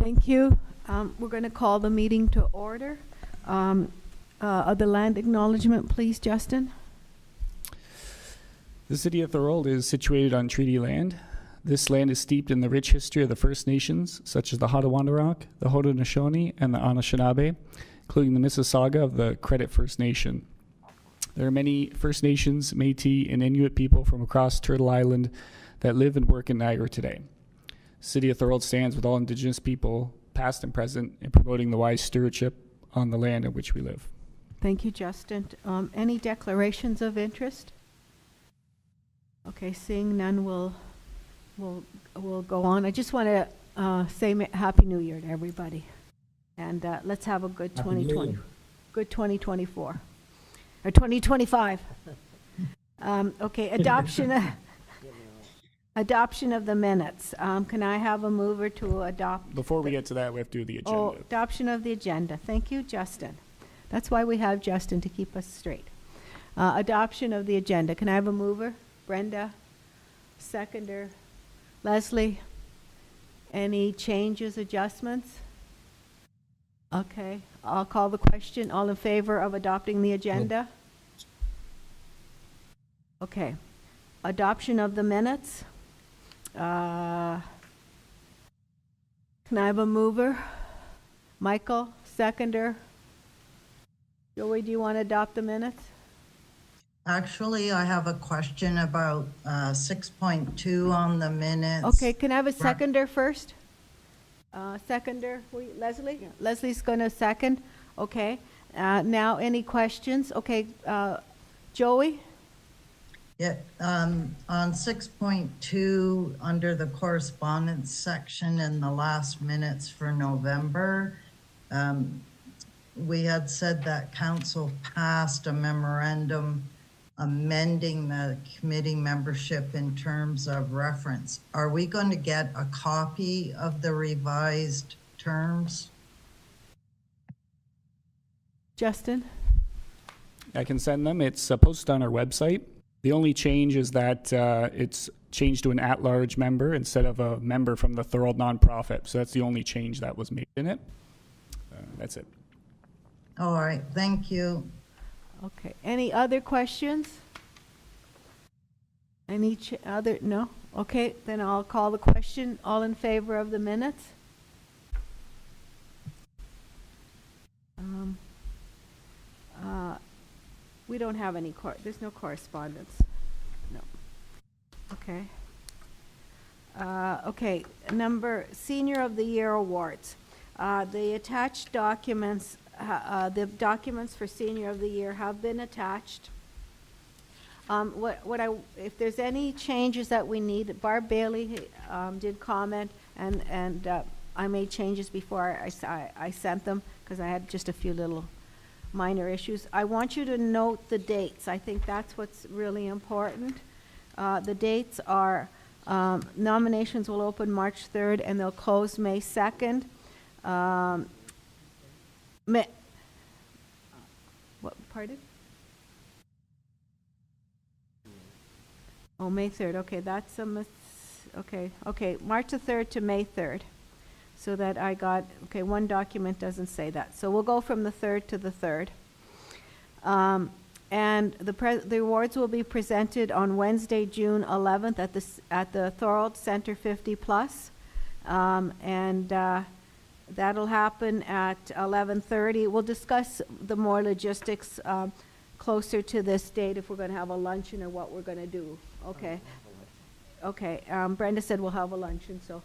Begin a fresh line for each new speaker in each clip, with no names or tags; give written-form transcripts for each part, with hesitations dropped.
Thank you. We're going to call the meeting to order. The land acknowledgement, please, Justin.
The city of Thorold is situated on treaty land. This land is steeped in the rich history of the First Nations, such as the Haudenosaunee, the Haudenosaunee, and the Anishinaabe, including the Mississauga of the Credit First Nation. There are many First Nations, Métis, and Inuit people from across Turtle Island that live and work in Niagara today. The city of Thorold stands with all Indigenous people, past and present, in promoting the wise stewardship on the land in which we live.
Thank you, Justin. Any declarations of interest? Okay, seeing none, we'll go on. I just want to say Happy New Year to everybody, and let's have a good 2020, good 2024, or 2025. Okay, adoption of the minutes. Can I have a mover to adopt?
Before we get to that, we have to do the agenda.
Oh, adoption of the agenda. Thank you, Justin. That's why we have Justin, to keep us straight. Adoption of the agenda. Can I have a mover? Brenda, seconder. Leslie, any changes, adjustments? Okay, I'll call the question. All in favor of adopting the agenda? Okay, adoption of the minutes. Can I have a mover? Michael, seconder. Joey, do you want to adopt the minutes?
Actually, I have a question about 6.2 on the minutes.
Okay, can I have a seconder first? Seconder, Leslie? Yeah. Leslie's going to second. Okay. Now, any questions? Okay, Joey?
Yeah, on 6.2, under the correspondence section in the last minutes for November, we had said that council passed a memorandum amending the committee membership in terms of reference. Are we going to get a copy of the revised terms?
Justin?
I can send them. It's posted on our website. The only change is that it's changed to an at-large member instead of a member from the Thorold nonprofit. So that's the only change that was made in it. That's it.
All right, thank you.
Okay, any other questions? Any other, no? Okay, then I'll call the question. All in favor of the minutes? We don't have any, there's no correspondence. No. Okay. Okay, Senior of the Year Awards. The attached documents, the documents for Senior of the Year have been attached. If there's any changes that we need, Barb Bailey did comment, and I made changes before I sent them, because I had just a few little minor issues. I want you to note the dates. I think that's what's really important. The dates are, nominations will open March 3rd and they'll close May 2nd. What, pardon? Oh, May 3rd. Okay, that's a okay, March the 3rd to May 3rd. So that I got, okay, one document doesn't say that. So we'll go from the 3rd to the 3rd. And the awards will be presented on Wednesday, June 11th at the Thorold Center 50 Plus. That'll happen at 11:30. We'll discuss the more logistics closer to this date, if we're going to have a luncheon or what we're going to do. Okay. Okay. Brenda said we'll have a luncheon, so.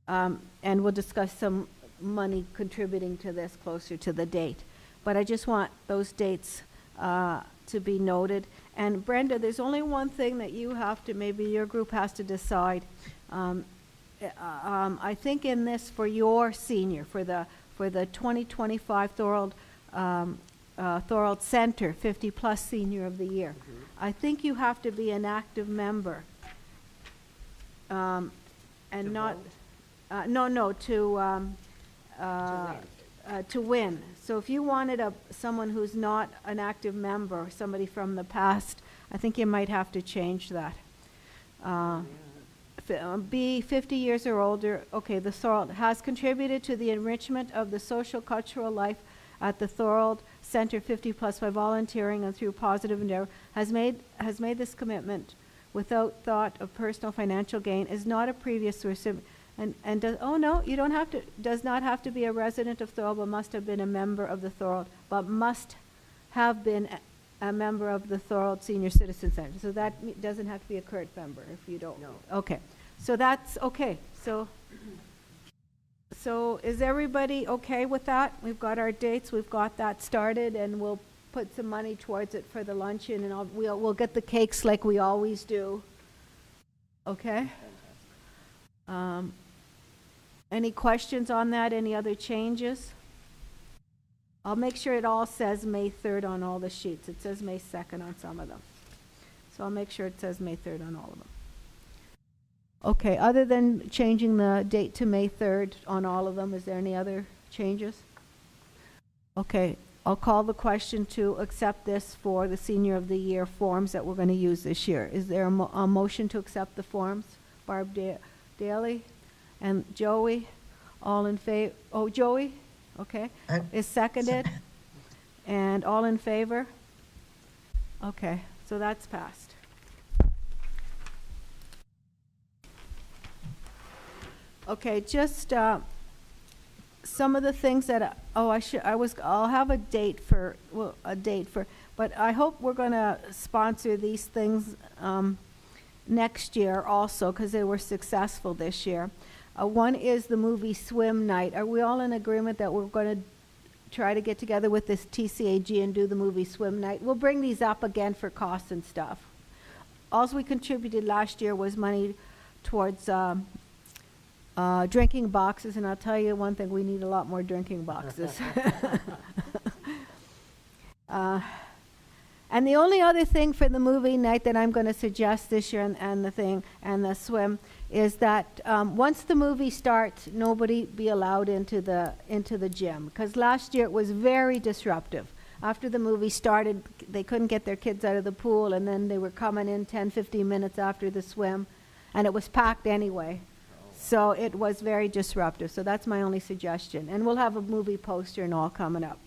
And we'll discuss some money contributing to this closer to the date. But I just want those dates to be noted. And Brenda, there's only one thing that you have to, maybe your group has to decide. I think in this, for your senior, for the 2025 Thorold Center 50 Plus Senior of the Year, I think you have to be an active member, and not. To win. So if you wanted someone who's not an active member, somebody from the past, I think you might have to change that. be 50 years or older, okay, the Thorold has contributed to the enrichment of the social cultural life at the Thorold Center 50+ by volunteering and through positive endeavor, has made this commitment without thought of personal financial gain, is not a previous recipient, and does, oh no, you don't have to, does not have to be a resident of Thorold, but must have been a member of the Thorold, but must have been a member of the Thorold Senior Citizen Center. So that doesn't have to be a current member if you don't.
No.
Okay, so that's, okay, so is everybody okay with that? We've got our dates, we've got that started, and we'll put some money towards it for the luncheon, and we'll get the cakes like we always do. Okay? Any questions on that? Any other changes? I'll make sure it all says May 3rd on all the sheets. It says May 2nd on some of them. So I'll make sure it says May 3rd on all of them. Okay, other than changing the date to May 3rd on all of them, is there any other changes? Okay, I'll call the question to accept this for the Senior of the Year forms that we're going to use this year. Is there a motion to accept the forms? Barb Daly and Joey, all in favor? Oh, Joey? Okay, is seconded? And all in favor? Okay, so that's passed. Okay, just some of the things that, I'll have a date for, but I hope we're gonna sponsor these things next year also, because they were successful this year. One is the movie Swim Night. Are we all in agreement that we're gonna try to get together with this TCAG and do the movie Swim Night? We'll bring these up again for costs and stuff. All we contributed last year was money towards drinking boxes, and I'll tell you one thing, we need a lot more drinking boxes. And the only other thing for the movie night that I'm going to suggest this year, and the swim, is that once the movie starts, nobody be allowed into the gym, because last year it was very disruptive. After the movie started, they couldn't get their kids out of the pool, and then they were coming in 10-15 minutes after the swim, and it was packed anyway. So it was very disruptive. So that's my only suggestion. And we'll have a movie poster and all coming up.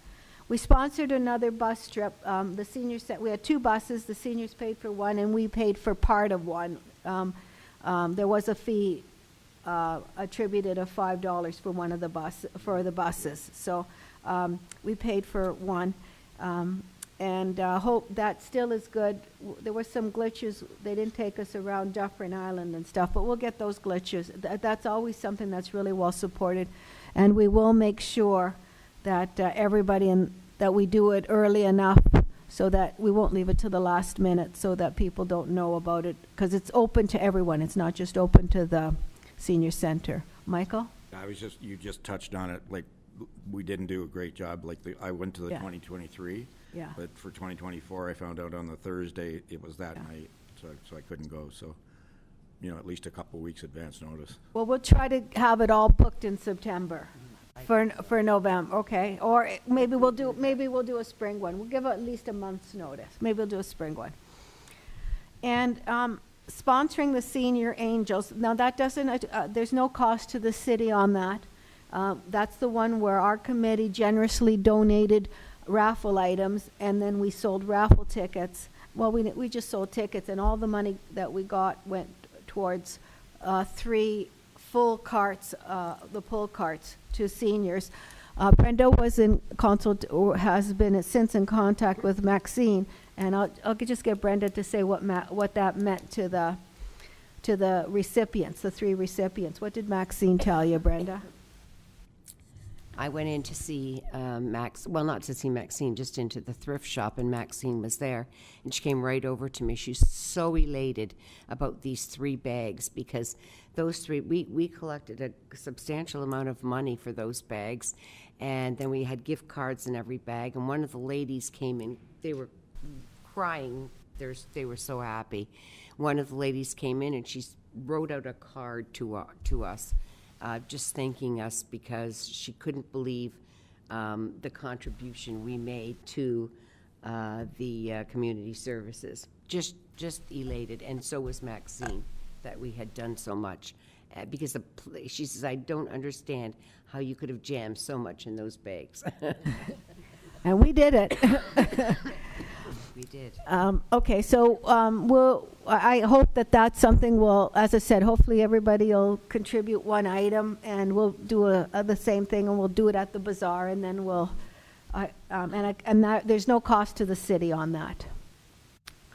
We sponsored another bus trip. The seniors said we had 2 buses. The seniors paid for one, and we paid for part of one. There was a fee attributed of $5 for one of the buses. So we paid for one. And hope that still is good. There were some glitches. They didn't take us around Dufferin Island and stuff, but we'll get those glitches. That's always something that's really well supported. And we will make sure that that we do it early enough so that we won't leave it to the last minute so that people don't know about it, because it's open to everyone. It's not just open to the senior center. Michael?
You just touched on it. Like, we didn't do a great job. Like, I went to the 2023.
Yeah.
But for 2024, I found out on the Thursday it was that night, so I couldn't go. So, at least a couple weeks advance notice.
Well, we'll try to have it all booked in September for November, okay? Or maybe we'll do a spring one. We'll give at least a month's notice. Maybe we'll do a spring one. And sponsoring the Senior Angels. Now that doesn't. There's no cost to the city on that. That's the one where our committee generously donated raffle items, and then we sold raffle tickets. Well, we just sold tickets, and all the money that we got went towards 3 full carts, the pull carts, to seniors. Brenda was has been since in contact with Maxine, and I'll just get Brenda to say what that meant to the recipients, the 3 recipients. What did Maxine tell you, Brenda?
I went in to see not to see Maxine, just into the thrift shop, and Maxine was there, and she came right over to me. She's so elated about these 3 bags, because those 3, we collected a substantial amount of money for those bags, and then we had gift cards in every bag, and one of the ladies came in, they were crying, they were so happy. One of the ladies came in, and she wrote out a card to us, just thanking us, because she couldn't believe the contribution we made to the community services. Just elated, and so was Maxine. that we had done so much. Because she says, I don't understand how you could have jammed so much in those bags.
And we did it.
We did.
Okay, so I hope that that's something as I said, hopefully everybody will contribute one item, and we'll do the same thing, and we'll do it at the bazaar, and then there's no cost to the city on that.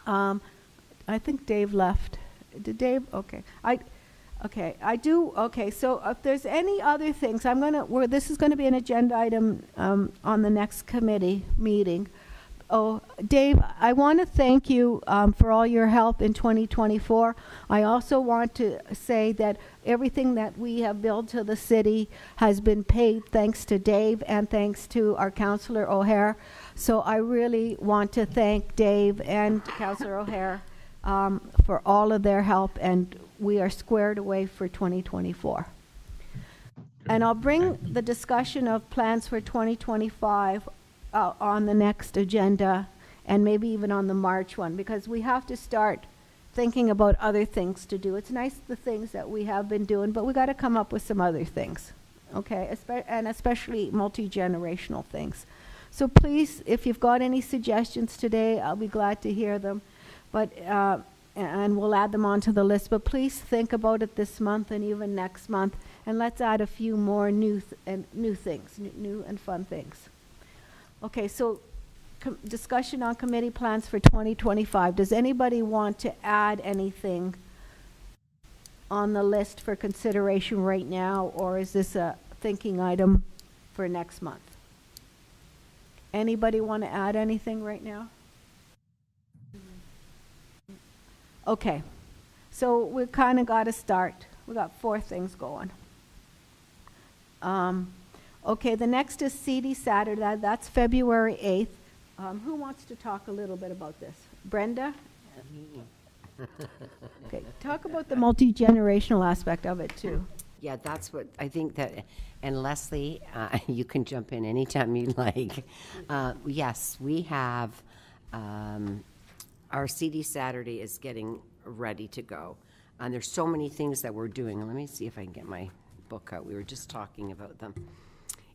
I think Dave left. Did Dave? Okay. So if there's any other things, this is gonna be an agenda item on the next committee meeting. Oh, Dave, I want to thank you for all your help in 2024. I also want to say that everything that we have billed to the city has been paid thanks to Dave and thanks to our Councillor O'Hare. So I really want to thank Dave and Councillor O'Hare for all of their help, and we are squared away for 2024. And I'll bring the discussion of plans for 2025 on the next agenda, and maybe even on the March one, because we have to start thinking about other things to do. It's nice, the things that we have been doing, but we got to come up with some other things, okay? And especially multi-generational things. So please, if you've got any suggestions today, I'll be glad to hear them. But and we'll add them onto the list. But please think about it this month and even next month, and let's add a few more new things, new and fun things. Okay, so discussion on committee plans for 2025. Does anybody want to add anything on the list for consideration right now, or is this a thinking item for next month? Anybody want to add anything right now? Okay, so we kind of got to start. We got 4 things going. Okay, the next is CD Saturday. That's February 8th. Who wants to talk a little bit about this? Brenda? Okay, talk about the multi-generational aspect of it too.
Yeah, that's what I think that, and Leslie, you can jump in anytime you like. Yes, we have, our CD Saturday is getting ready to go. And there's so many things that we're doing. Let me see if I can get my book out. We were just talking about them.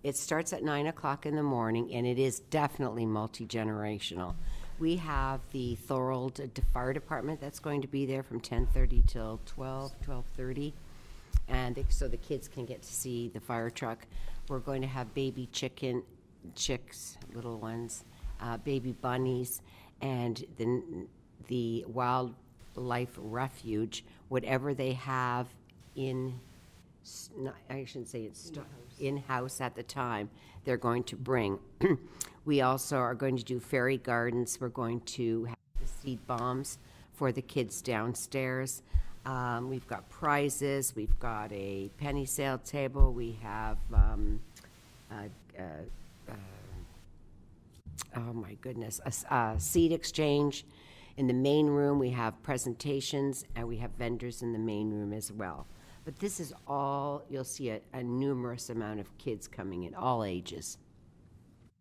It starts at 9 o'clock in the morning, and it is definitely multi-generational. We have the Thorold Fire Department that's going to be there from 10:30 till 12:30. And so the kids can get to see the fire truck. We're going to have baby chicks, little ones, baby bunnies, and the wildlife refuge, whatever they have I shouldn't say it's in-house at the time, they're going to bring. We also are going to do fairy gardens. We're going to have the seed bombs for the kids downstairs. We've got prizes. We've got a penny sale table. We have, oh my goodness, a seed exchange. In the main room, we have presentations, and we have vendors in the main room as well. But this is all, you'll see a numerous amount of kids coming in, all ages.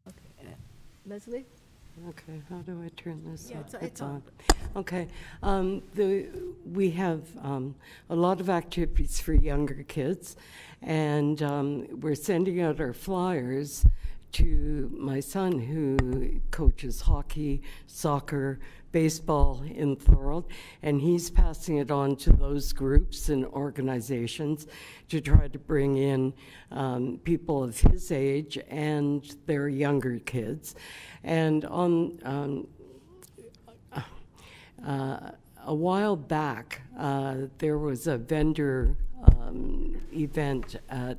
Okay. Leslie?
Okay, how do I turn this
Yeah,
on?
it's on.
Okay, we have a lot of activities for younger kids, and we're sending out our flyers to my son, who coaches hockey, soccer, baseball in Thorold, and he's passing it on to those groups and organizations to try to bring in people of his age and their younger kids. And on a while back, there was a vendor event at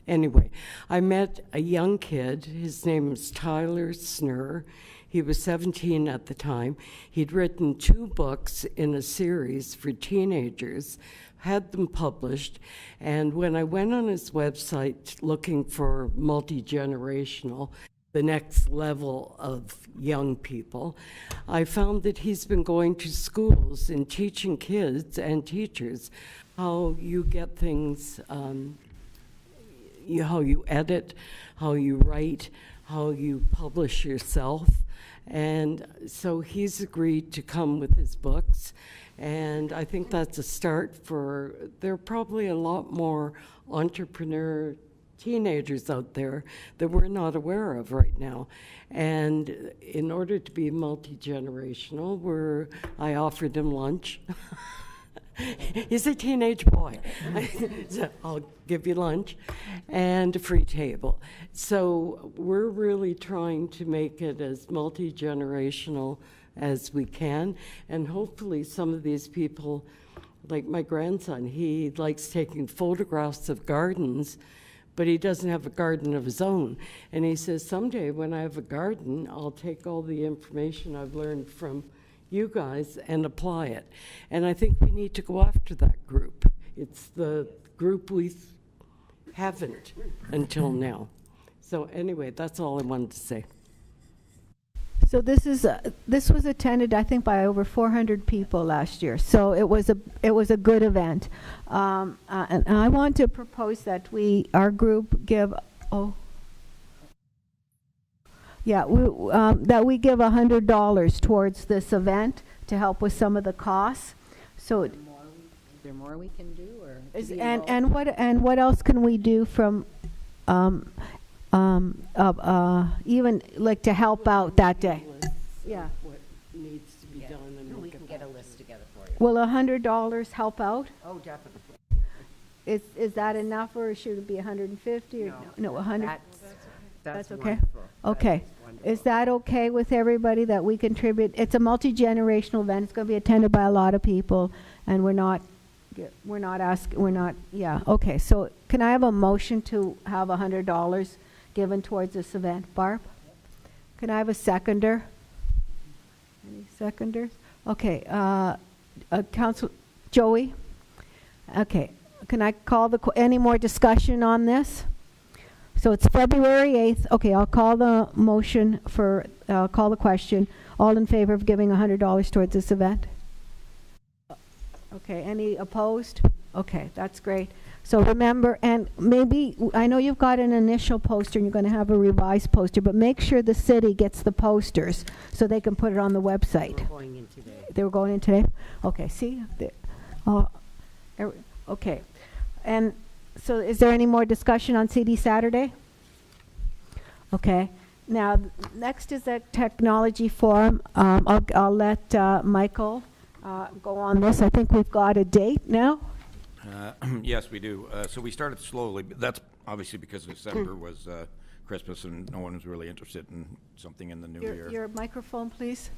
anyway, I met a young kid. His name is Tyler Snur. He was 17 at the time. He'd written 2 books in a series for teenagers, had them published, and when I went on his website looking for multi-generational, the next level of young people, I found that he's been going to schools and teaching kids and teachers how you get things how you edit, how you write, how you publish yourself. And so he's agreed to come with his books. And I think that's a start for, there are probably a lot more entrepreneur teenagers out there that we're not aware of right now. And in order to be multi-generational, I offered him lunch. He's a teenage boy. So I'll give you lunch and a free table. So we're really trying to make it as multi-generational as we can. And hopefully some of these people, like my grandson, he likes taking photographs of gardens, but he doesn't have a garden of his own. And he says, someday when I have a garden, I'll take all the information I've learned from you guys and apply it. And I think we need to go after that group. It's the group we haven't until now. So anyway, that's all I wanted to say.
So this was attended, I think, by over 400 people last year. So it was a good event, and I want to propose that our group give that we give $100 towards this event to help with some of the costs. So
Is there more we can do, or?
and what else can we do from even like to help out that day? Yeah.
What needs to be done, and
We can get a list together for you.
Will $100 help out?
Oh, definitely.
Is that enough, or should it be 150 or no 100?
That's
okay.
wonderful.
Okay. Is that okay with everybody that we contribute? It's a multi-generational event. It's going to be attended by a lot of people, and we're not yeah. Okay. So can I have a motion to have $100 given towards this event? Barb? Can I have a seconder? Any seconders? Okay. Council Joey? Okay. Can I call any more discussion on this? So it's February 8th. Okay, I'll call the motion call the question. All in favor of giving $100 towards this event? Okay, any opposed? Okay, that's great. So remember, and maybe, I know you've got an initial poster and you're going to have a revised poster, but make sure the city gets the posters so they can put it on the website.
We're going in today.
They were going in today? Okay, see? Okay. And so is there any more discussion on CD Saturday? Okay. Now, next is the technology forum. I'll let Michael go on this. I think we've got a date now.
Yes, we do. So we started slowly. But that's obviously because December was Christmas and no one was really interested in something in the new year.
Your microphone, please.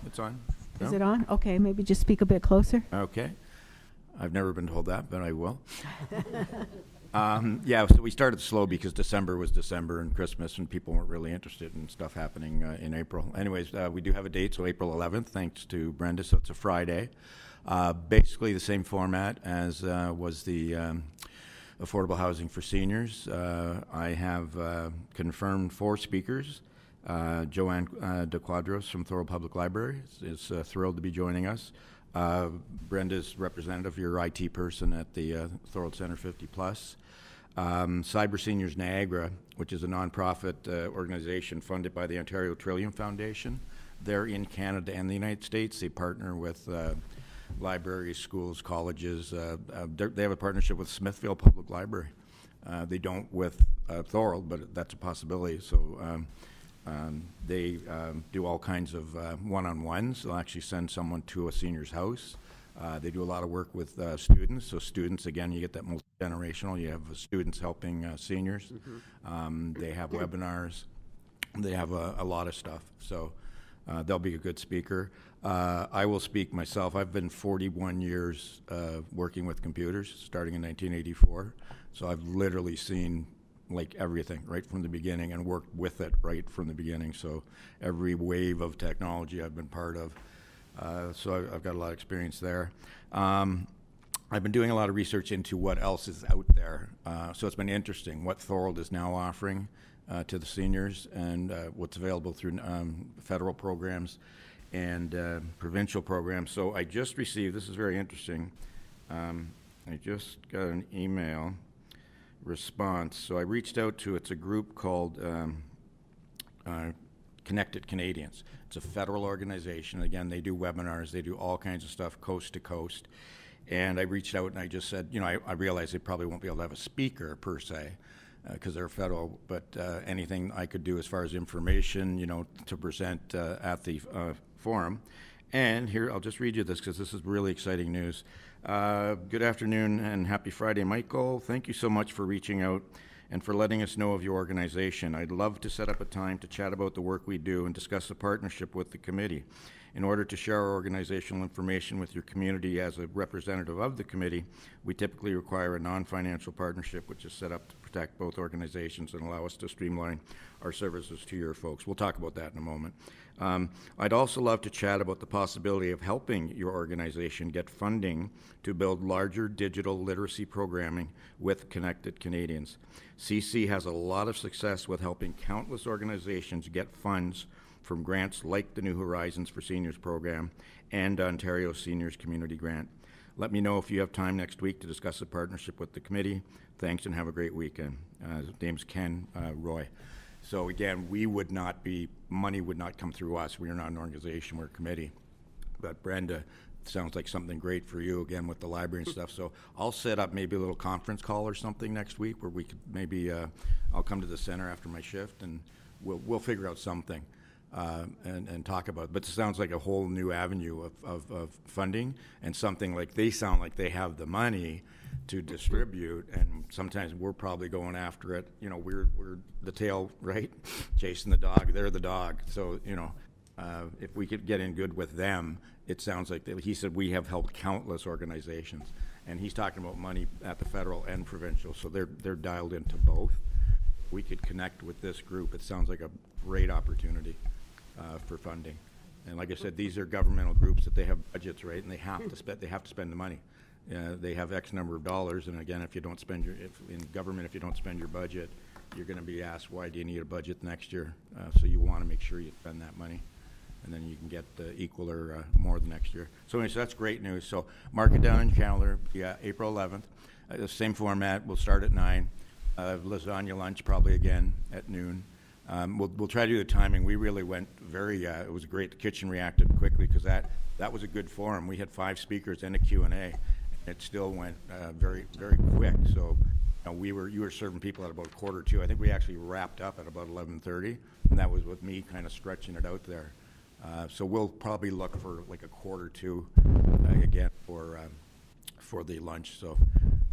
It's on?
Is
No?
it on? Okay, maybe just speak a bit closer.
Okay. I've never been told that, but I will. Yeah, so we started slow because December was December and Christmas, and people weren't really interested in stuff happening in April. Anyways, we do have a date, so April 11th, thanks to Brenda, so it's a Friday. Basically the same format as was the affordable housing for seniors. I have confirmed 4 speakers. Joanne De Quadros from Thorold Public Library is thrilled to be joining us. Brenda's representative, your IT person at the Thorold Center 50 Plus. Cyber Seniors Niagara, which is a nonprofit organization funded by the Ontario Trillium Foundation. They're in Canada and the United States. They partner with libraries, schools, colleges. They have a partnership with Smithfield Public Library. They don't with Thorold, but that's a possibility. So they do all kinds of one-on-ones. They'll actually send someone to a senior's house. They do a lot of work with students. So students, again, you get that multi-generational. You have students helping seniors. They have webinars. They have a lot of stuff. So they'll be a good speaker. I will speak myself. I've been 41 years working with computers, starting in 1984. So I've literally seen like everything right from the beginning and worked with it right from the beginning. So every wave of technology I've been part of. So I've got a lot of experience there. I've been doing a lot of research into what else is out there. So it's been interesting what Thorold is now offering to the seniors and what's available through federal programs and provincial programs. So I just received, this is very interesting, I just got an email response. So I reached out to, it's a group called Connected Canadians. It's a federal organization. Again, they do webinars, they do all kinds of stuff coast to coast. And I reached out and I just said, you know, I realized they probably won't be able to have a speaker per se, because they're federal, but anything I could do as far as information, you know, to present at the forum. And here, I'll just read you this because this is really exciting news. Good afternoon and happy Friday, Michael. Thank you so much for reaching out and for letting us know of your organization. I'd love to set up a time to chat about the work we do and discuss the partnership with the committee. In order to share our organizational information with your community as a representative of the committee, we typically require a non-financial partnership, which is set up to protect both organizations and allow us to streamline our services to your folks. We'll talk about that in a moment. I'd also love to chat about the possibility of helping your organization get funding to build larger digital literacy programming with Connected Canadians. CC has a lot of success with helping countless organizations get funds from grants like the New Horizons for Seniors program and Ontario Seniors Community Grant. Let me know if you have time next week to discuss a partnership with the committee. Thanks and have a great weekend. His name's Ken Roy. So again, money would not come through us. We are not an organization, we're a committee. But Brenda, sounds like something great for you, again, with the library and stuff. So I'll set up maybe a little conference call or something next week where we could maybe, I'll come to the center after my shift and we'll figure out something. And talk about it. But it sounds like a whole new avenue of funding and something like they sound like they have the money to distribute, and sometimes we're probably going after it. You know, we're the tail, right? Chasing the dog, they're the dog. So, you know, if we could get in good with them, it sounds like he said we have helped countless organizations, and he's talking about money at the federal and provincial, so they're dialed into both. We could connect with this group. It sounds like a great opportunity for funding. And like I said, these are governmental groups that they have budgets, right? And they have to spend the money. They have X number of dollars, and again, if you don't spend in government, if you don't spend your budget, you're going to be asked, why do you need a budget next year? So you want to make sure you spend that money, and then you can get equal or more the next year. So anyway, so that's great news. So mark it down in your calendar. Yeah, April 11th. The same format. We'll start at 9. Lasagna lunch probably again at noon. We'll try to do the timing. We really went very, it was great. The kitchen reacted quickly because that was a good forum. We had 5 speakers and a Q&A. It still went very, very quick. So you were serving people at about 1:45. I think we actually wrapped up at about 11:30, and that was with me kind of stretching it out there. So we'll probably look for like a 1:45 again for the lunch. So,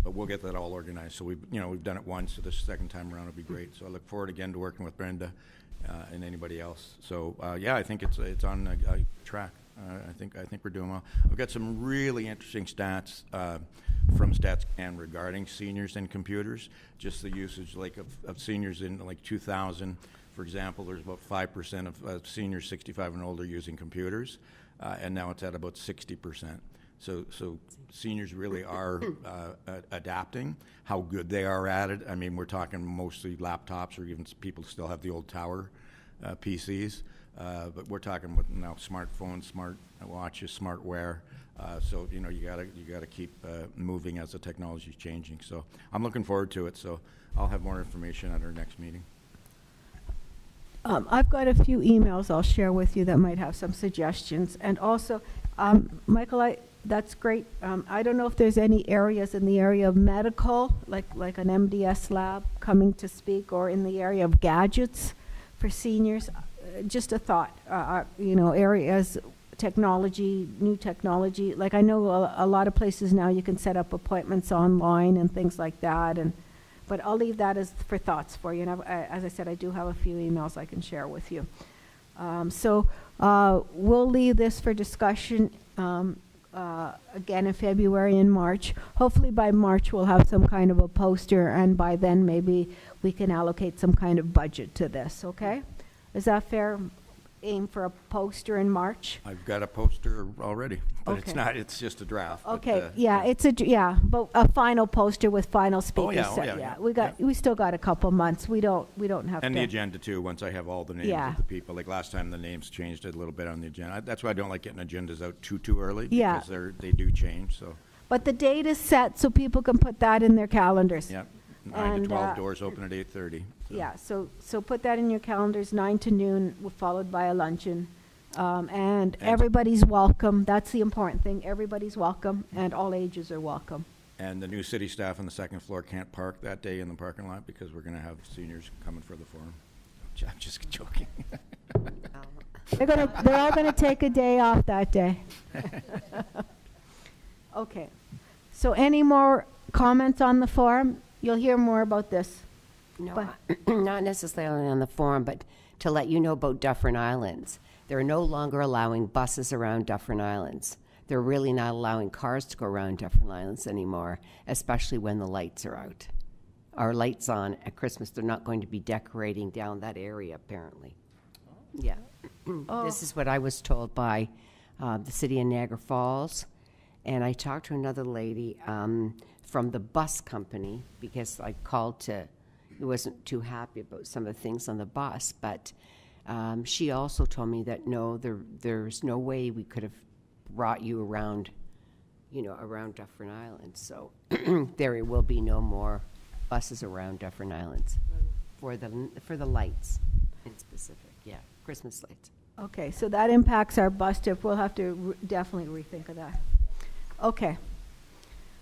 but we'll get that all organized. So we've done it once, so this second time around will be great. So I look forward again to working with Brenda and anybody else. So yeah, I think it's on a track. I think we're doing well. I've got some really interesting stats from StatsCan regarding seniors and computers. Just the usage of seniors in 2000, for example, there's about 5% of seniors 65 and older using computers, and now it's at about 60%. So seniors really are adapting. How good they are at it, I mean, we're talking mostly laptops, or even people still have the old tower PCs. But we're talking with now smartphones, smart watches, smart wear. So you gotta keep moving as the technology is changing. So I'm looking forward to it. So I'll have more information at our next meeting.
I've got a few emails I'll share with you that might have some suggestions. And also, Michael, that's great. I don't know if there's any areas in the area of medical, like an MDS lab coming to speak, or in the area of gadgets for seniors. Just a thought, areas, technology, new technology. Like I know a lot of places now you can set up appointments online and things like that. But I'll leave that as for thoughts for you. And as I said, I do have a few emails I can share with you. So we'll leave this for discussion again in February and March. Hopefully by March we'll have some kind of a poster, and by then maybe we can allocate some kind of budget to this, okay? Is that fair? Aim for a poster in March?
I've got a poster already, but
Okay.
it's just a draft.
Okay,
but,
but a final poster with final speakers.
yeah.
We still got a couple months. We don't have
And
to.
the agenda too, once I have all the names
Yeah.
of the people. Like last time, the names changed a little bit on the agenda. That's why I don't like getting agendas out too early,
Yeah.
because they do change, so,
But the date is set, so people can put that in their calendars.
yeah. 9 to
And,
12, doors open at 8:30.
Yeah, so put that in your calendars, 9 to noon, followed by a luncheon. And everybody's welcome. That's the important thing. Everybody's welcome, and all ages are welcome.
And the new city staff on the second floor can't park that day in the parking lot because we're going to have seniors coming for the forum. I'm just joking.
They're all gonna take a day off that day. Okay. So any more comments on the forum? You'll hear more about this.
No, not necessarily on the forum, but to let you know about Dufferin Islands. They're no longer allowing buses around Dufferin Islands. They're really not allowing cars to go around Dufferin Islands anymore, especially when the lights are out. Our lights on at Christmas, they're not going to be decorating down that area, apparently. Yeah. This is what I was told by the city of Niagara Falls. And I talked to another lady from the bus company because I called to, I wasn't too happy about some of the things on the bus, but she also told me that no, there's no way we could have brought you around, around Dufferin Islands. So there will be no more buses around Dufferin Islands for the lights in specific. Yeah, Christmas lights.
Okay, so that impacts our bus trip. We'll have to definitely rethink of that. Okay.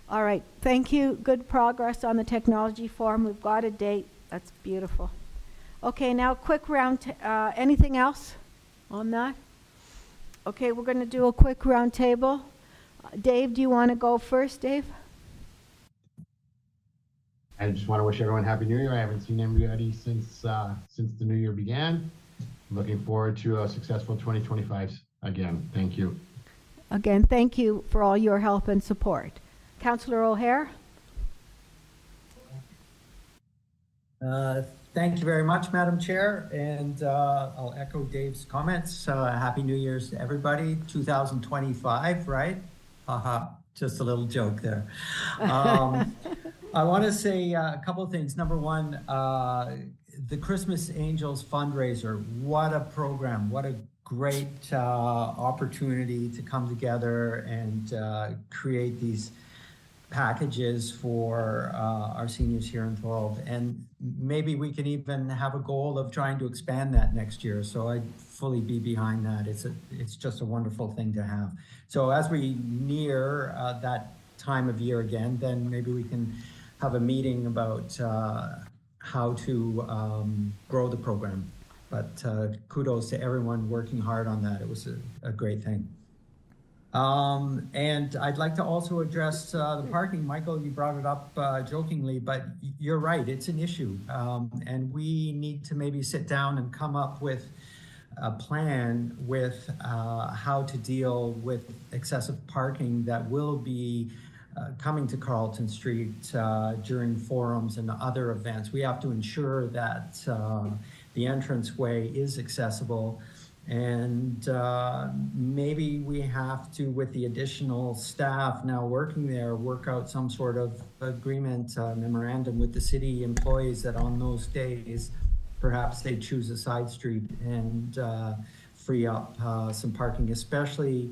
All right, thank you. Good progress on the technology forum. We've got a date. That's beautiful. Okay, now quick round, anything else on that? Okay, we're going to do a quick round table. Dave, do you want to go first, Dave?
I just want to wish everyone Happy New Year. I haven't seen everybody since the new year began. I'm looking forward to a successful 2025 again. Thank you.
Again, thank you for all your help and support. Councillor O'Hare?
Thank you very much, Madam Chair, and I'll echo Dave's comments. Happy New Year's to everybody. 2025, right? Haha, just a little joke there. I want to say a couple of things. Number one, the Christmas Angels fundraiser. What a program. What a great opportunity to come together and create these packages for our seniors here in Thorold. And maybe we can even have a goal of trying to expand that next year. So I'd fully be behind that. It's just a wonderful thing to have. So as we near that time of year again, then maybe we can have a meeting about how to grow the program. But kudos to everyone working hard on that. It was a great thing. And I'd like to also address the parking. Michael, you brought it up jokingly, but you're right, it's an issue. And we need to maybe sit down and come up with a plan with how to deal with excessive parking that will be coming to Carleton Street during forums and other events. We have to ensure that the entranceway is accessible. And maybe we have to, with the additional staff now working there, work out some sort of agreement, memorandum with the city employees that on those days, perhaps they choose a side street and free up some parking, especially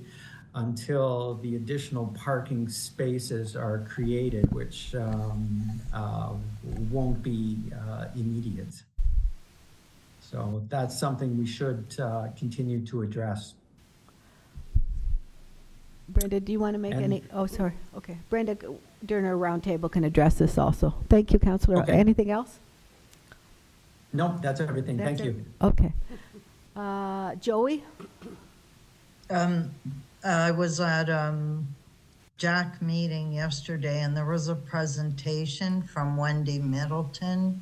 until the additional parking spaces are created, which won't be immediate. So that's something we should continue to address.
Brenda, do you want to make any? Oh, sorry. Okay. Brenda, during our roundtable, can address this also. Thank you, Councillor.
Okay.
Anything else?
No, that's everything. Thank you.
Okay. Joey?
I was at Jack meeting yesterday, and there was a presentation from Wendy Middleton.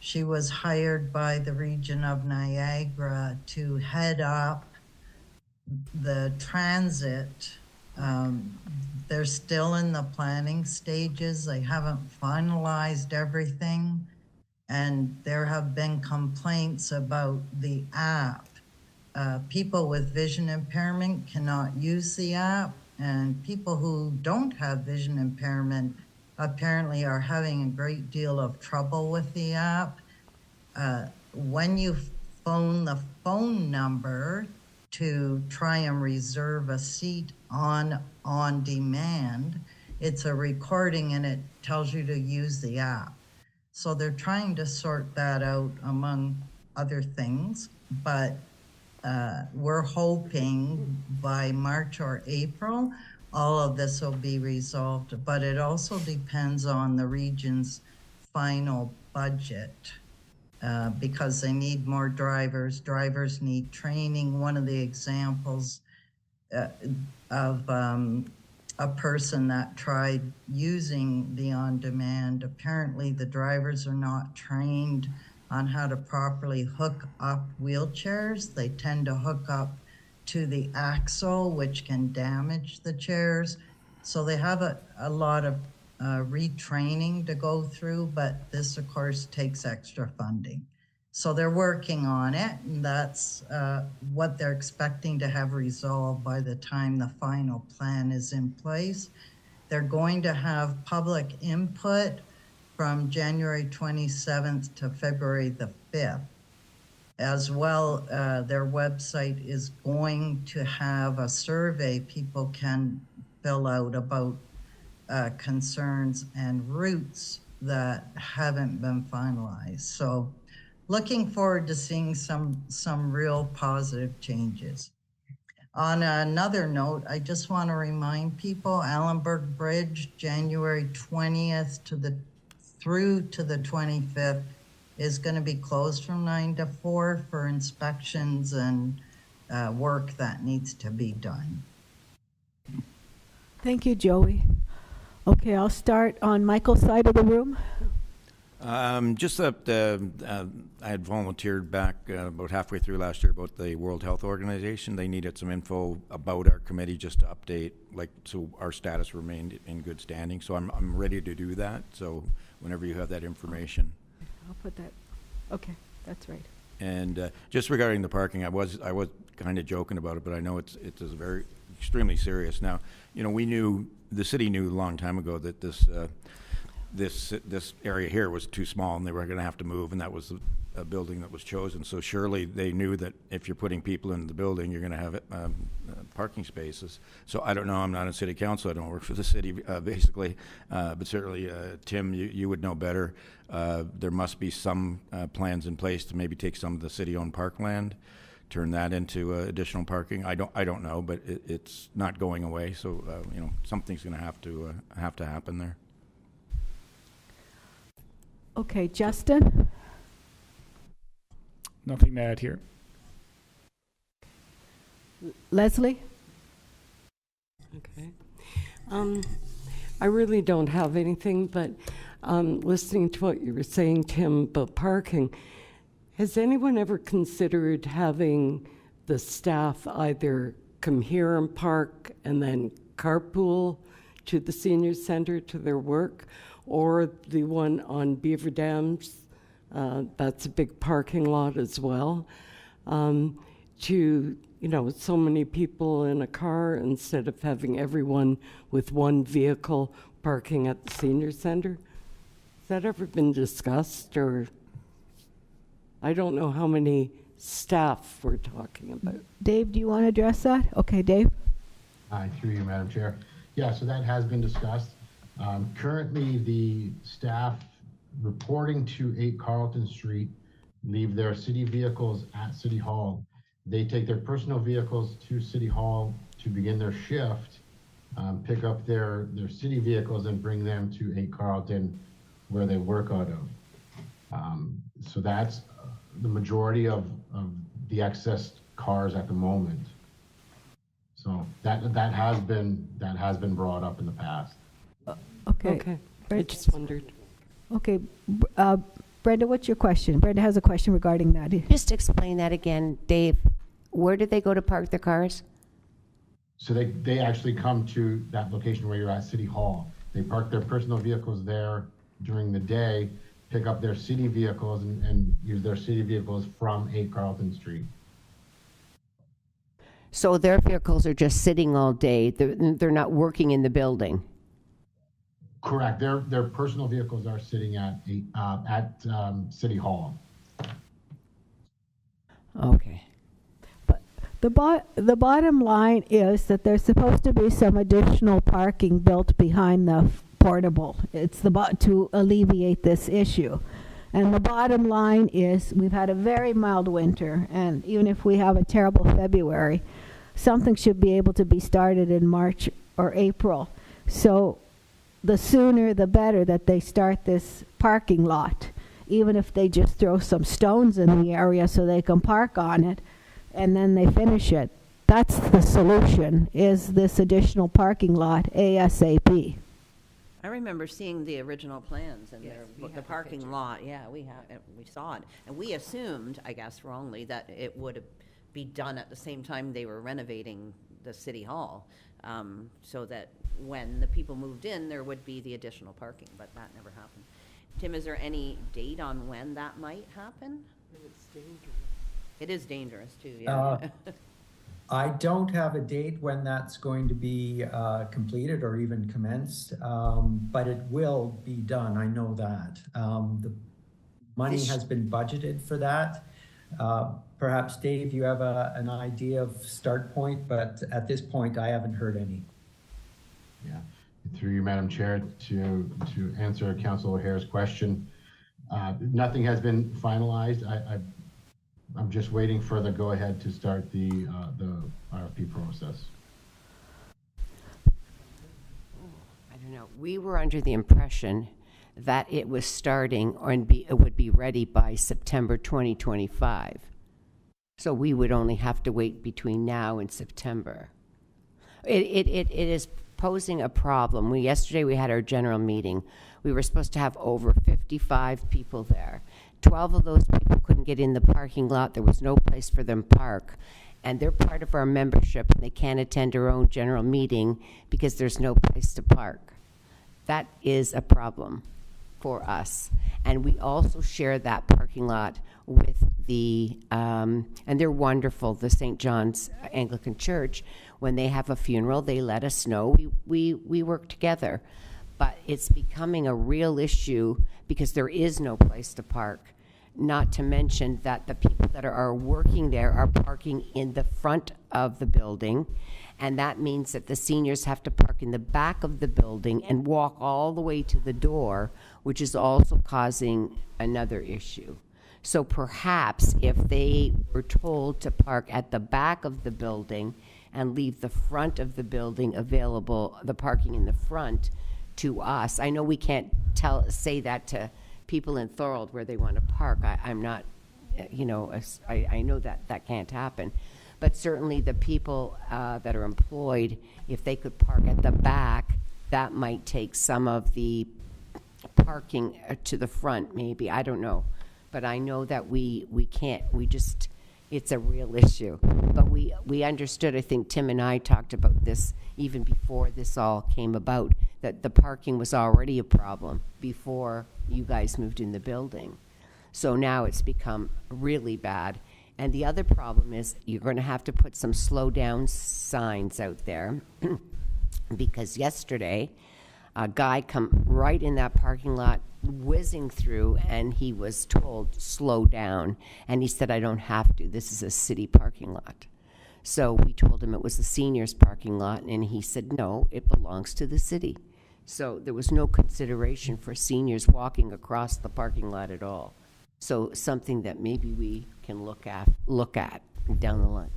She was hired by the region of Niagara to head up the transit. They're still in the planning stages. They haven't finalized everything. And there have been complaints about the app. People with vision impairment cannot use the app, and people who don't have vision impairment apparently are having a great deal of trouble with the app. When you phone the phone number to try and reserve a seat on demand, it's a recording and it tells you to use the app. So they're trying to sort that out among other things, but we're hoping by March or April, all of this will be resolved, but it also depends on the region's final budget because they need more drivers. Drivers need training. One of the examples of a person that tried using the on-demand, apparently the drivers are not trained on how to properly hook up wheelchairs. They tend to hook up to the axle, which can damage the chairs. So they have a lot of retraining to go through, but this of course takes extra funding. So they're working on it, and that's what they're expecting to have resolved by the time the final plan is in place. They're going to have public input from January 27th to February the 5th. As well, their website is going to have a survey people can fill out about concerns and routes that haven't been finalized. So looking forward to seeing some real positive changes. On another note, I just want to remind people, Allenburg Bridge, January 20th through to the 25th is going to be closed from 9 to 4 for inspections and work that needs to be done.
Thank you, Joey. Okay, I'll start on Michael's side of the room.
Just that I had volunteered back about halfway through last year about the World Health Organization. They needed some info about our committee just to update, so our status remained in good standing. So I'm ready to do that. So whenever you have that information.
I'll put that. Okay, that's right.
And just regarding the parking, I was kind of joking about it, but I know it's very extremely serious. Now, the city knew a long time ago that this area here was too small and they were going to have to move, and that was a building that was chosen. So surely they knew that if you're putting people in the building, you're going to have parking spaces. So I don't know. I'm not in city council. I don't work for the city, basically. But certainly, Tim, you would know better. There must be some plans in place to maybe take some of the city-owned parkland, turn that into additional parking. I don't know, but it's not going away. So something's going to have to happen there.
Okay, Justin?
Nothing to add here.
Leslie?
Okay. I really don't have anything, but listening to what you were saying, Tim, about parking, has anyone ever considered having the staff either come here and park and then carpool to the senior center to their work, or the one on Beaver Dams, that's a big parking lot as well, to, so many people in a car instead of having everyone with one vehicle parking at the senior center? Has that ever been discussed, or I don't know how many staff we're talking about.
Dave, do you want to address that? Okay, Dave?
Through you, Madam Chair. Yeah, so that has been discussed. Currently, the staff reporting to 8 Carlton Street leave their city vehicles at City Hall. They take their personal vehicles to City Hall to begin their shift, pick up their city vehicles and bring them to 8 Carlton where they work out of. So that's the majority of the excess cars at the moment. So that has been brought up in the past.
Okay. I just wondered.
Okay, Brenda, what's your question? Brenda has a question regarding that.
Just explain that again, Dave. Where did they go to park their cars?
So they actually come to that location where you're at City Hall. They park their personal vehicles there during the day, pick up their city vehicles and use their city vehicles from 8 Carlton Street.
So their vehicles are just sitting all day. They're not working in the building.
Correct. Their personal vehicles are sitting at City Hall.
Okay.
But the bottom line is that there's supposed to be some additional parking built behind the portable. It's to alleviate this issue. And the bottom line is we've had a very mild winter, and even if we have a terrible February, something should be able to be started in March or April. So the sooner the better that they start this parking lot, even if they just throw some stones in the area so they can park on it, and then they finish it. That's the solution, is this additional parking lot ASAP.
I remember seeing the original plans and
Yes, we
the
have the
parking
pictures.
lot. Yeah, we saw it. And we assumed, I guess wrongly, that it would be done at the same time they were renovating the city hall, so that when the people moved in, there would be the additional parking, but that never happened. Tim, is there any date on when that might happen?
It's dangerous.
It is dangerous too, yeah.
I don't have a date when that's going to be completed or even commenced, but it will be done. I know that. The money has been budgeted for that. Perhaps, Dave, you have an idea of start point, but at this point, I haven't heard any.
Yeah, through you, Madam Chair, to answer Councilor O'Hare's question, nothing has been finalized. I'm just waiting for the go-ahead to start the RFP process.
I don't know. We were under the impression that it was starting it would be ready by September 2025. So we would only have to wait between now and September. It is posing a problem. Yesterday we had our general meeting. We were supposed to have over 55 people there. 12 of those people couldn't get in the parking lot. There was no place for them to park. And they're part of our membership, and they can't attend our own general meeting because there's no place to park. That is a problem for us. And we also share that parking lot with and they're wonderful, the St. John's Anglican Church. When they have a funeral, they let us know. We work together. But it's becoming a real issue because there is no place to park. Not to mention that the people that are working there are parking in the front of the building, and that means that the seniors have to park in the back of the building and walk all the way to the door, which is also causing another issue. So perhaps if they were told to park at the back of the building and leave the front of the building available, the parking in the front, to us. I know we can't say that to people in Thorold where they want to park. I'm not, I know that can't happen. But certainly the people that are employed, if they could park at the back, that might take some of the parking to the front, maybe. I don't know. But I know that we can't, it's a real issue. But we understood, I think Tim and I talked about this even before this all came about, that the parking was already a problem before you guys moved in the building. So now it's become really bad. And the other problem is you're going to have to put some slow down signs out there because yesterday a guy come right in that parking lot whizzing through, and he was told slow down, and he said, I don't have to, this is a city parking lot. So we told him it was the seniors parking lot, and he said no, it belongs to the city. So there was no consideration for seniors walking across the parking lot at all. So something that maybe we can look at down the line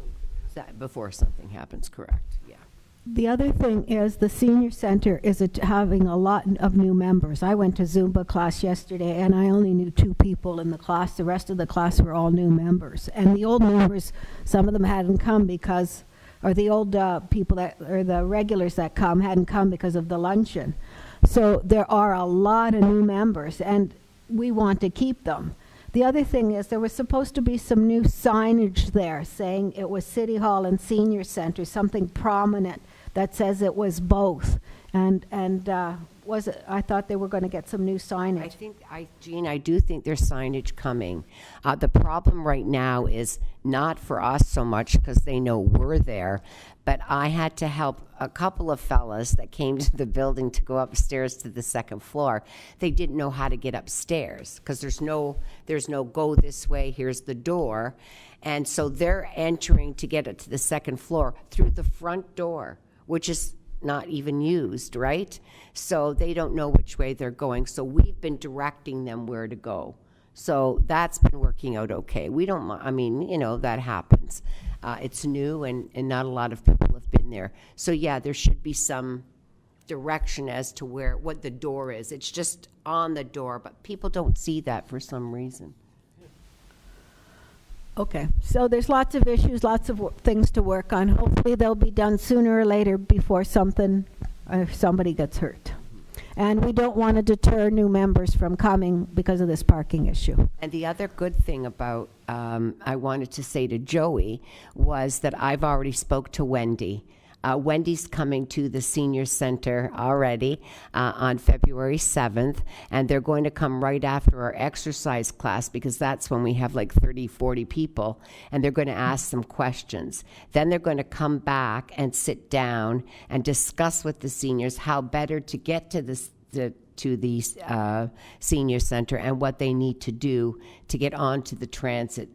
before something happens. Correct? Yeah.
The other thing is the senior center is having a lot of new members. I went to Zumba class yesterday, and I only knew 2 people in the class. The rest of the class were all new members. And the old members, some of them hadn't come because, or the old people or the regulars that come hadn't come because of the luncheon. So there are a lot of new members, and we want to keep them. The other thing is there was supposed to be some new signage there saying it was City Hall and Senior Center, something prominent that says it was both. And was it, I thought they were going to get some new signage.
Jean, I do think there's signage coming. The problem right now is not for us so much because they know we're there, but I had to help a couple of fellas that came to the building to go upstairs to the second floor. They didn't know how to get upstairs because there's no go this way, here's the door. And so they're entering to get it to the second floor through the front door, which is not even used, right? So they don't know which way they're going. So we've been directing them where to go. So that's been working out okay. We don't, I mean, you know, that happens. It's new and not a lot of people have been there. So yeah, there should be some direction as to what the door is. It's just on the door, but people don't see that for some reason.
Okay, so there's lots of issues, lots of things to work on. Hopefully they'll be done sooner or later before somebody gets hurt. And we don't want to deter new members from coming because of this parking issue.
And the other good thing about, I wanted to say to Joey, was that I've already spoke to Wendy. Wendy's coming to the senior center already on February 7th, and they're going to come right after our exercise class because that's when we have like 30, 40 people, and they're going to ask some questions. Then they're going to come back and sit down and discuss with the seniors how better to get to the senior center and what they need to do to get onto the transit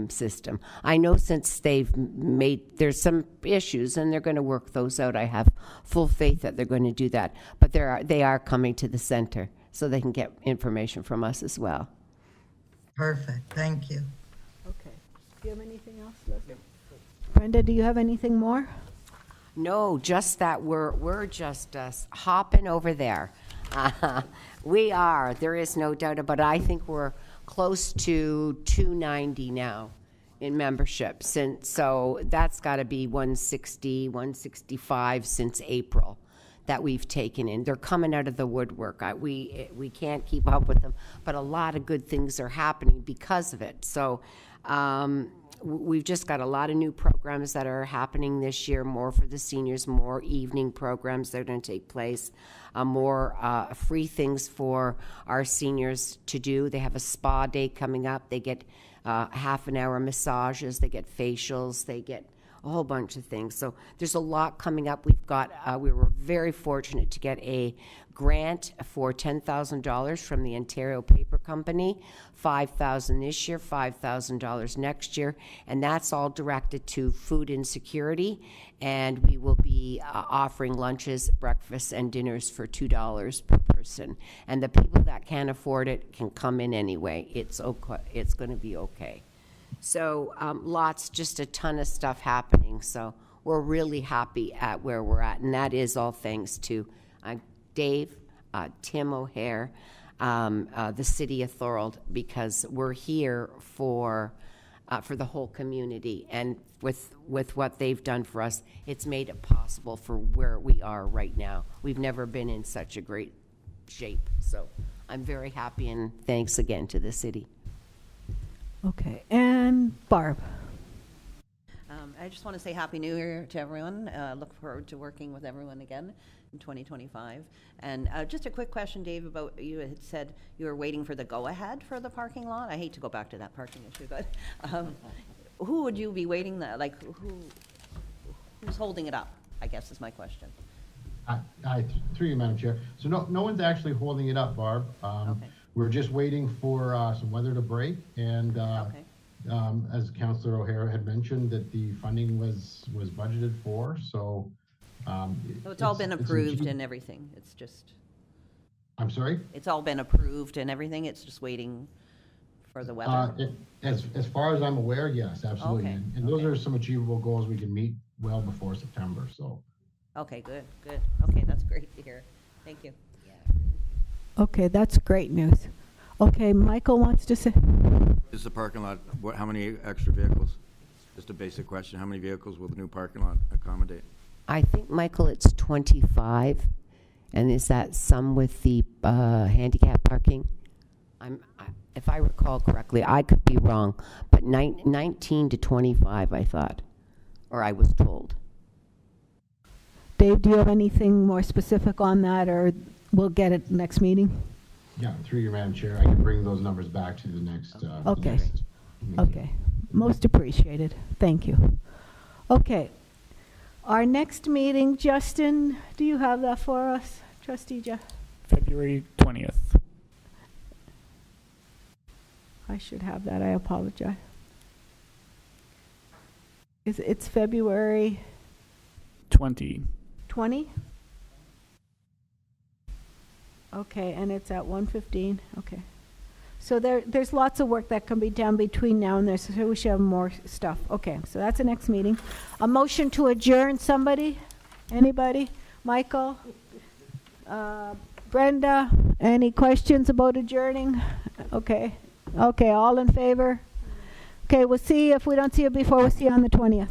system. I know since there's some issues and they're going to work those out. I have full faith that they're going to do that. But they are coming to the center so they can get information from us as well.
Perfect, thank you.
Okay. Do you have anything else, Leslie? Brenda, do you have anything more?
No, just that we're just hopping over there. We are. There is no doubt about it. I think we're close to 290 now in membership. So that's got to be 160, 165 since April that we've taken in. They're coming out of the woodwork. We can't keep up with them, but a lot of good things are happening because of it. So we've just got a lot of new programs that are happening this year, more for the seniors, more evening programs that are going to take place, more free things for our seniors to do. They have a spa day coming up. They get half-an-hour massages. They get facials. They get a whole bunch of things. So there's a lot coming up. We were very fortunate to get a grant for $10,000 from the Ontario Paper Company, $5,000 this year, $5,000 next year, and that's all directed to food insecurity. And we will be offering lunches, breakfasts, and dinners for $2 per person. And the people that can't afford it can come in anyway. It's okay. It's going to be okay. So just a ton of stuff happening. So we're really happy at where we're at, and that is all thanks to Dave, Tim O'Hare, the City of Thorold, because we're here for the whole community, and with what they've done for us, it's made it possible for where we are right now. We've never been in such a great shape, so I'm very happy, and thanks again to the city.
Okay, and Barb.
I just want to say Happy New Year to everyone. Look forward to working with everyone again in 2025. And just a quick question, Dave, about you had said you were waiting for the go-ahead for the parking lot. I hate to go back to that parking issue, but who would you be waiting, who's holding it up, I guess is my question.
Through you, Madam Chair. So no one's actually holding it up, Barb.
Okay.
We're just waiting for some weather to break, and
Okay.
As Councillor O'Hara had mentioned, that the funding was budgeted for. So
So it's all been approved and everything. It's just,
I'm sorry?
it's all been approved and everything. It's just waiting for the weather.
As far as I'm aware, yes, absolutely.
Okay,
And those
okay.
are some achievable goals we can meet well before September. So
Okay, good. Okay, that's great to hear. Thank you.
Okay, that's great news. Okay, Michael wants to say.
Is the parking lot, how many extra vehicles? Just a basic question. How many vehicles will the new parking lot accommodate?
I think, Michael, it's 25, and is that some with the handicap parking? If I recall correctly, I could be wrong, but 19 to 25, I thought, or I was told.
Dave, do you have anything more specific on that, or we'll get it next meeting?
yeah, through you, Madam Chair, I can bring those numbers back to the next.
Okay.
next meeting.
Okay, most appreciated. Thank you. Okay, our next meeting, Justin, do you have that for us, Trustee Jeff?
February 20th.
I should have that, I apologize. It's February
20.
20? Okay, and it's at 1:15, okay. So there's lots of work that can be done between now and then, so we should have more stuff. Okay, so that's the next meeting. A motion to adjourn, somebody? Anybody? Michael? Brenda? Any questions about adjourning? Okay. Okay, all in favor? Okay, we'll see, if we don't see you before, we'll see you on the 20th.